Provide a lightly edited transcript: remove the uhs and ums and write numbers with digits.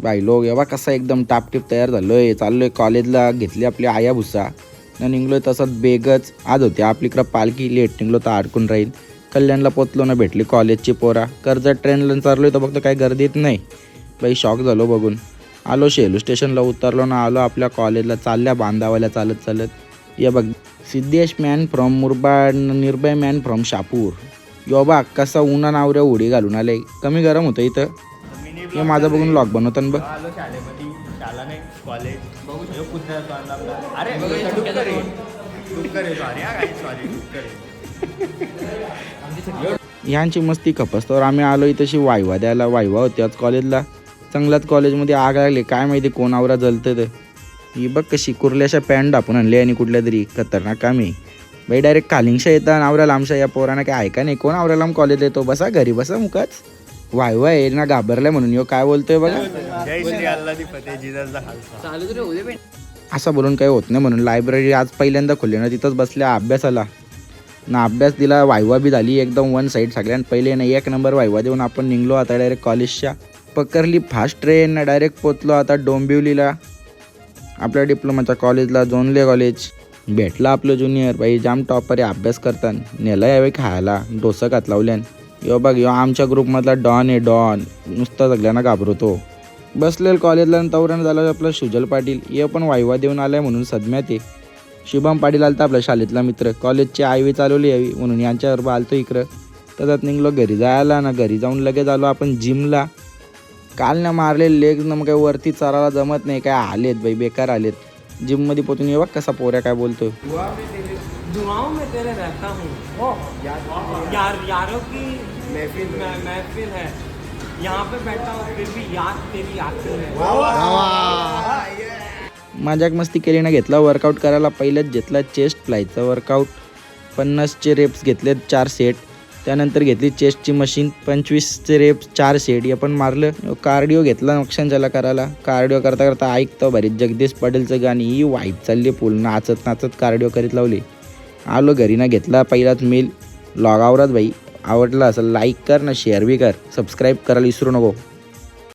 बाई लोक एव्हा कसा एकदम टापटीप तयार झालोय, चाललोय कॉलेजला, घेतली आपली आया भुसा न निघलोय तसंच बेगच. आज होती आपली इकडं पालखी, लेट निघलो तर अडकून राहील. कल्याणला पोचलो ना, भेटली कॉलेजची पोरा. कर्जत ट्रेनला चाललोय तर फक्त काही गर्दीत नाही बाई, शॉक झालो बघून. आलो शेलू स्टेशनला, उतरलो ना, आलो आपल्या कॉलेजला. चालल्या बांधावाल्या चालत चालत. ये बघ, सिद्धेश मॅन फ्रॉम मुरबाड, निर्भय मॅन फ्रॉम शापूर. यो बा कसा उन्हा नावऱ्या उडी घालून आले. कमी गरम होतं इथं. हे माझं बघून लॉक बनवतं बघ. आलो शाळेमध्ये, शाळा नाही कॉलेज बघू कुत्र्याचा अरे ह्यांची मस्ती खपसतो. आम्ही आलो तशी वायवा द्यायला. वायवा होती आज कॉलेजला. चांगल्याच कॉलेजमध्ये आग लागली, काय माहिती कोण आवरा जलतं तर. ही बघ कशी कुर्ल्याशा पॅन्ट आपण आणली आणि कुठल्या तरी खतरनाक काम आहे बाई. डायरेक्ट कालिंगशा येतात आवरा लांबशा. या पोरांना काय ऐका नाही, कोण आवरा लांब कॉलेज येतो. बसा घरी बसा मुकाच. वायवा आहे ना, घाबरलाय म्हणून यो काय बोलतोय बघा. असं बोलून काही होत नाही म्हणून लायब्ररी आज पहिल्यांदा खुलली ना, तिथंच बसल्या अभ्यासाला ना. अभ्यास दिला, वायवा बी झाली एकदम वन साईड. सगळ्यात पहिले ना 1 नंबर वायवा देऊन आपण निघलो आता डायरेक्ट कॉलेजच्या. पकडली फास्ट ट्रेन ना, डायरेक्ट पोचलो आता डोंबिवलीला, आपल्या डिप्लोमाच्या कॉलेजला. जोनले कॉलेज भेटला आपलं ज्युनियर बाई, जाम टॉपर आहे. अभ्यास करताना नेला यावेळी खायला, डोसं खात लावल्यान. यो बघ, यो आमच्या ग्रुपमधला डॉन आहे, डॉन. नुसता सगळ्यांना घाबरतो. बसलेलं कॉलेजला तवरण झालं आपलं सुजल पाटील. हे पण वायवा देऊन आलाय म्हणून सदम्यात आहे. शुभम पाटील आलता आपला शाळेतला मित्र. कॉलेजची आयवी चालवली यावी म्हणून यांच्याबरोबर आलतो इकडं. तसंच निघलो घरी जायला ना. घरी जाऊन लगेच आलो आपण जिमला. काल ना मारले लेग ना, मग काही वरती चारायला जमत नाही, काय आलेत बाई, बेकार आलेत. जिममध्ये पोचून ये बघ कसा पोऱ्या काय बोलतोय. दुआओं में तेरे रहता हूँ यारों की महफिल है, यहाँ पे बैठा हूँ फिर भी याद तेरी आती है. मजाक मस्ती केली ना. घेतला वर्कआउट करायला. पहिलेच घेतला चेस्ट फ्लायचा वर्कआउट. 50चे रेप्स घेतलेत 4 सेट. त्यानंतर घेतली चेस्टची मशीन 25चे रेप्स 4 सेट. हे पण मारलं. कार्डिओ घेतला नक्षांच्याला करायला. कार्डिओ करता करता ऐकतो भारी जगदीश पाटीलचं गाणी. ही वाईट चालली फुल, नाचत नाचत कार्डिओ करीत लावली. आलो घरी ना, घेतला पहिलाच मेल. लॉग आवरात भाई. आवडला असेल लाईक कर ना, शेअर बी कर, सबस्क्राईब करायला विसरू नको.